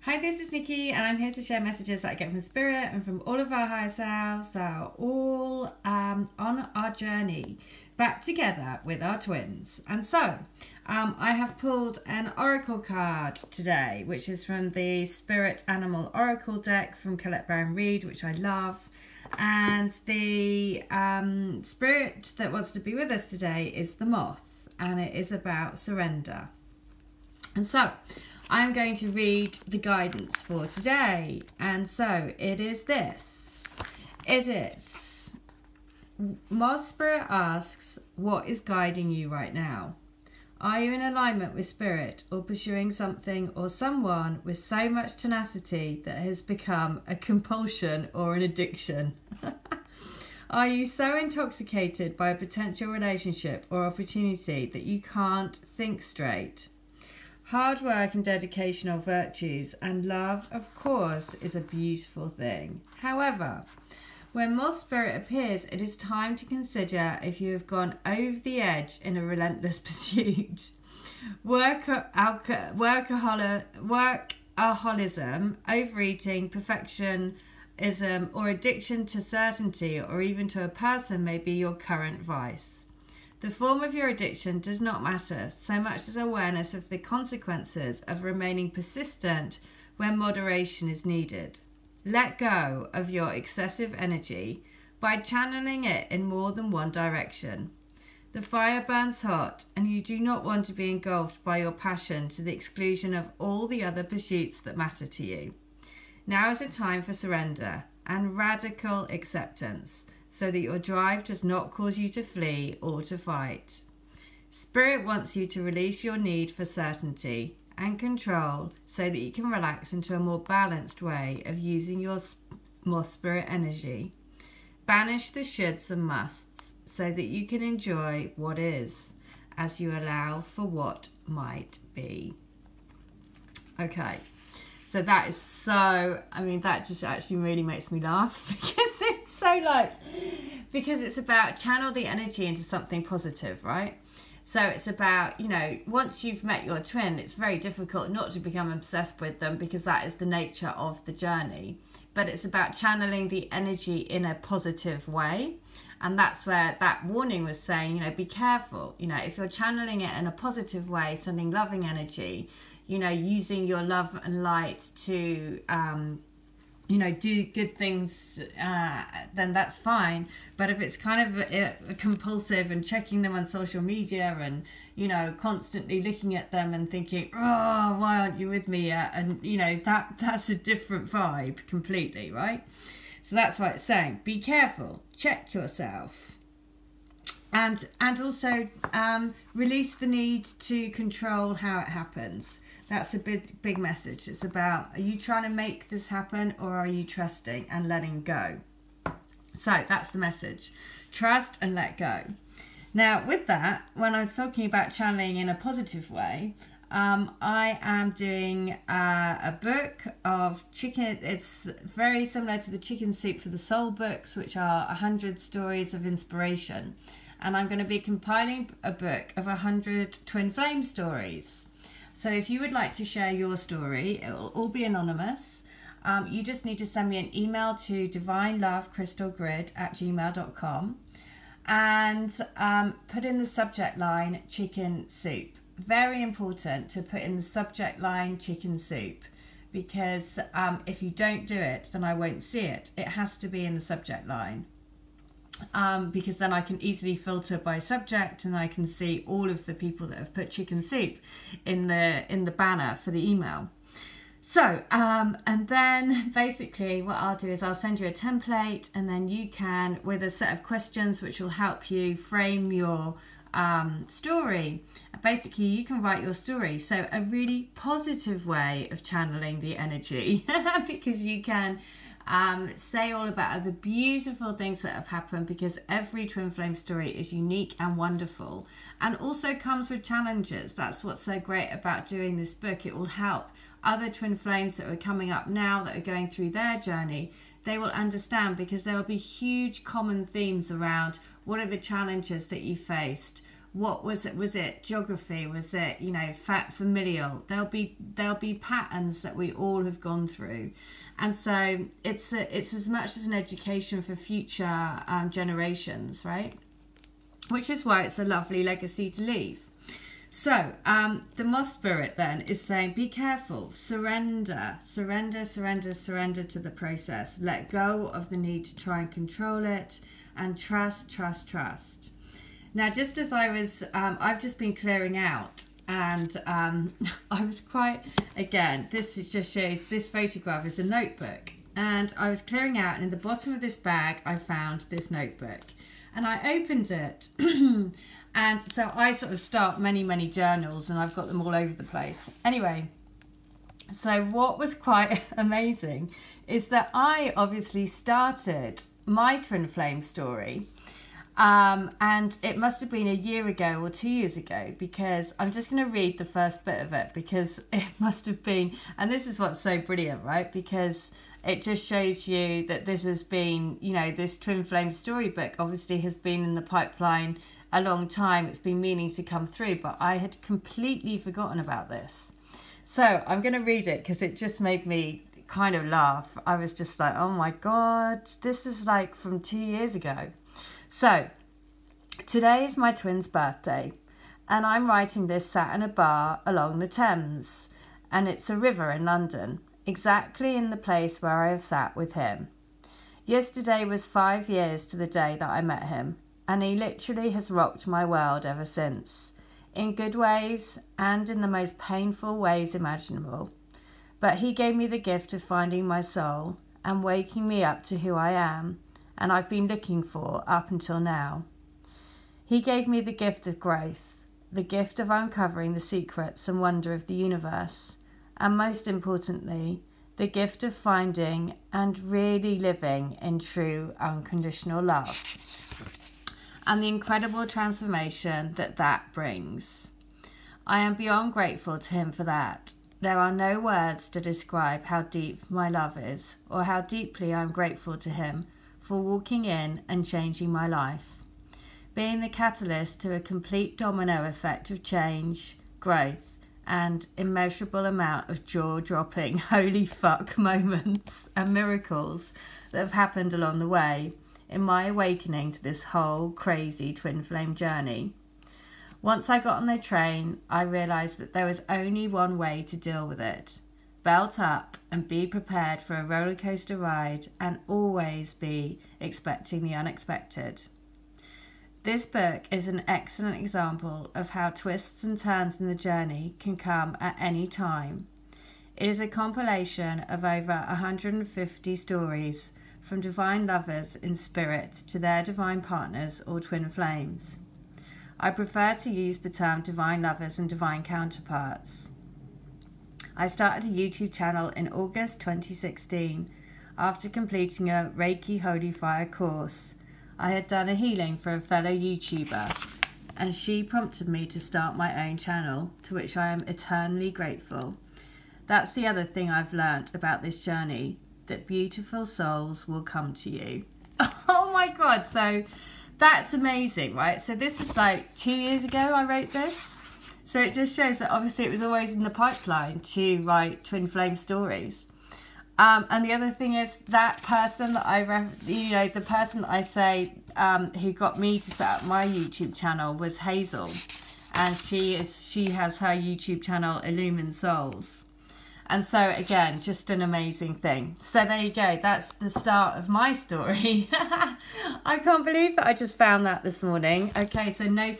Hi, this is Nikki, and I'm here to share messages that I get from Spirit and from all of our higher selves that are all on our journey back together with our twins. And so, I have pulled an oracle card today, which is from the Spirit Animal Oracle deck from Colette Baron Reid, which I love. And the spirit that wants to be with us today is the moth, and it is about surrender. And so, I'm going to read the guidance for today. And so it is this. It is, Moth Spirit asks, what is guiding you right now? Are you in alignment with Spirit or pursuing something or someone with so much tenacity that has become a compulsion or an addiction? Are you so intoxicated by a potential relationship or opportunity that you can't think straight? Hard work and dedication are virtues, and love, of course, is a beautiful thing. However, when Moth Spirit appears, it is time to consider if you have gone over the edge in a relentless pursuit. Workaholism, overeating, perfectionism, or addiction to certainty or even to a person may be your current vice. The form of your addiction does not matter so much as awareness of the consequences of remaining persistent when moderation is needed. Let go of your excessive energy by channeling it in more than one direction. The fire burns hot, and you do not want to be engulfed by your passion to the exclusion of all the other pursuits that matter to you. Now is a time for surrender and radical acceptance, so that your drive does not cause you to flee or to fight. Spirit wants you to release your need for certainty and control so that you can relax into a more balanced way of using your more spirit energy. Banish the shoulds and musts so that you can enjoy what is as you allow for what might be. Okay. So that is that just actually really makes me laugh because it's because it's about channel the energy into something positive, right? So it's about, once you've met your twin, it's very difficult not to become obsessed with them because that is the nature of the journey. But it's about channeling the energy in a positive way. And that's where that warning was saying, be careful. If you're channeling it in a positive way, sending loving energy, using your love and light to, do good things, then that's fine. But if it's kind of compulsive and checking them on social media and, constantly looking at them and thinking, oh, why aren't you with me yet? And, that's a different vibe completely, right? So that's why it's saying, be careful, check yourself. And also release the need to control how it happens. That's a big message. It's about, are you trying to make this happen or are you trusting and letting go? So that's the message. Trust and let go. Now with that, when I was talking about channeling in a positive way, I am doing a book of chicken. It's very similar to the Chicken Soup for the Soul books, which are 100 stories of inspiration. And I'm going to be compiling a book of 100 twin flame stories. So if you would like to share your story, it will all be anonymous. You just need to send me an email to divinelovecrystalgrid@gmail.com and put in the subject line chicken soup. Very important to put in the subject line chicken soup, because if you don't do it, then I won't see it. It has to be in the subject line. Because then I can easily filter by subject and I can see all of the people that have put chicken soup in the banner for the email. So, and then basically what I'll do is I'll send you a template, and then you can, with a set of questions which will help you frame your story. Basically, you can write your story. So a really positive way of channeling the energy because you can say all about the beautiful things that have happened, because every twin flame story is unique and wonderful and also comes with challenges. That's what's so great about doing this book. It will help other twin flames that are coming up now, that are going through their journey. They will understand, because there will be huge common themes around what are the challenges that you faced, what was it? Was it geography? Was it, you know, familial? There'll be patterns that we all have gone through, and so it's as much as an education for future generations, right? Which is why it's a lovely legacy to leave. So the moth spirit then is saying, be careful, surrender to the process. Let go of the need to try and control it, and trust. Now, just as I was, I've just been clearing out, and I was quite, again, this just shows, this photograph is a notebook, and I was clearing out, and in the bottom of this bag, I found this notebook, and I opened it, and so I sort of start many journals, and I've got them all over the place. Anyway, so what was quite amazing is that I obviously started my twin flame story, and it must have been a year ago or 2 years ago, because I'm just going to read the first bit of it, because it must have been, and this is what's so brilliant, right? Because it just shows you that this has been, you know, this twin flame storybook obviously has been in the pipeline a long time. It's been meaning to come through, but I had completely forgotten about this. So I'm going to read it because it just made me kind of laugh. I was just like, oh my God, this is like from 2 years ago. So today is my twin's birthday, and I'm writing this sat in a bar along the Thames, and it's a river in London, exactly in the place where I have sat with him. Yesterday was 5 years to the day that I met him, and he literally has rocked my world ever since, in good ways and in the most painful ways imaginable. But he gave me the gift of finding my soul and waking me up to who I am, and I've been looking for up until now. He gave me the gift of growth, the gift of uncovering the secrets and wonder of the universe, and most importantly, the gift of finding and really living in true unconditional love, and the incredible transformation that that brings. I am beyond grateful to him for that. There are no words to describe how deep my love is, or how deeply I am grateful to him for walking in and changing my life, being the catalyst to a complete domino effect of change, growth, and immeasurable amount of jaw-dropping holy fuck moments and miracles that have happened along the way in my awakening to this whole crazy twin flame journey. Once I got on the train, I realised that there was only one way to deal with it. Belt up and be prepared for a roller coaster ride, and always be expecting the unexpected. This book is an excellent example of how twists and turns in the journey can come at any time. It is a compilation of over 150 stories from divine lovers in spirit to their divine partners or twin flames. I prefer to use the term divine lovers and divine counterparts. I started a YouTube channel in August 2016 after completing a Reiki Holy Fire course. I had done a healing for a fellow YouTuber, and she prompted me to start my own channel, to which I am eternally grateful. That's the other thing I've learnt about this journey, that beautiful souls will come to you. Oh my God, so that's amazing, right? So this is like 2 years ago I wrote this. So it just shows that obviously it was always in the pipeline to write twin flame stories. And the other thing is that person that the person that I say who got me to set up my YouTube channel was Hazel, and she has her YouTube channel Illumined Souls. And so again, just an amazing thing. So there you go. That's the start of my story. I can't believe that I just found that this morning. Okay, so no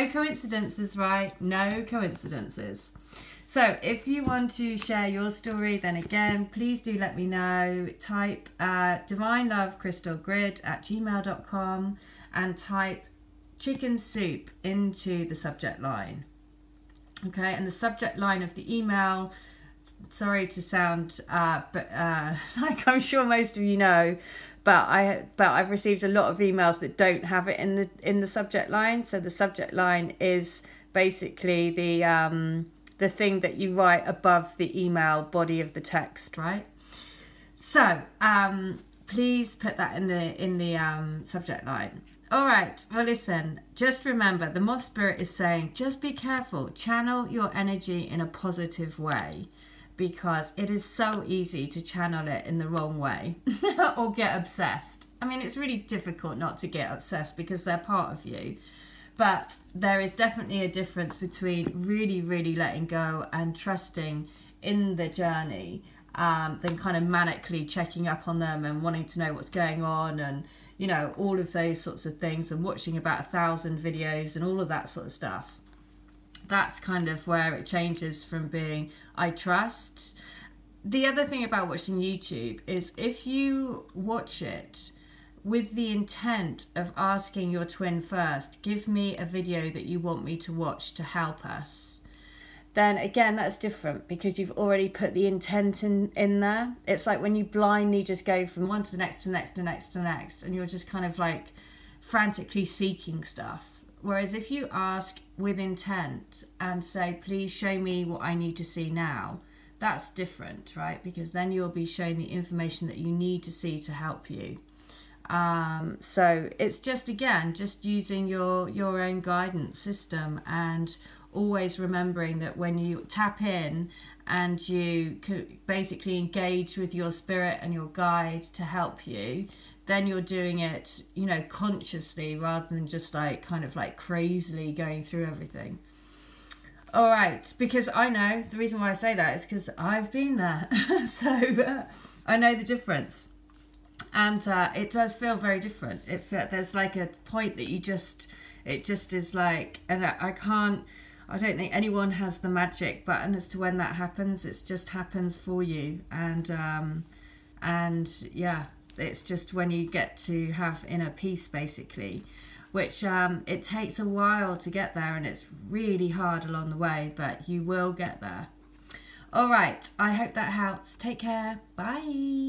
coincidences, right? No coincidences. So if you want to share your story, then again, please do let me know. Type divinelovecrystalgrid@gmail.com and type chicken soup into the subject line. Okay, and the subject line of the email, sorry to sound like I'm sure most of you know, but I've received a lot of emails that don't have it in the subject line. So the subject line is basically the thing that you write above the email body of the text, right? So please put that in the subject line. All right. Well, listen, just remember the Moss Spirit is saying, just be careful. Channel your energy in a positive way, because it is so easy to channel it in the wrong way or get obsessed. I mean, it's really difficult not to get obsessed because they're part of you. But there is definitely a difference between really, really letting go and trusting in the journey than kind of manically checking up on them and wanting to know what's going on and, you know, all of those sorts of things, and watching about 1,000 videos and all of that sort of stuff. That's kind of where it changes from being, I trust. The other thing about watching YouTube is if you watch it with the intent of asking your twin first, give me a video that you want me to watch to help us, then again, that's different because you've already put the intent in there. It's like when you blindly just go from one to the next, to the next, to the next, to the next, and you're just kind of like frantically seeking stuff. Whereas if you ask with intent and say, please show me what I need to see now, that's different, right? Because then you'll be shown the information that you need to see to help you. So it's just, again, just using your own guidance system, and always remembering that when you tap in and you basically engage with your spirit and your guide to help you, then you're doing it, you know, consciously rather than just like kind of like crazily going through everything. All right, because I know the reason why I say that is because I've been there. So I know the difference. And it does feel very different. There's like a point that it just is like, and I don't think anyone has the magic button as to when that happens. It just happens for you. And yeah, it's just when you get to have inner peace, basically, which it takes a while to get there, and it's really hard along the way, but you will get there. All right, I hope that helps. Take care. Bye.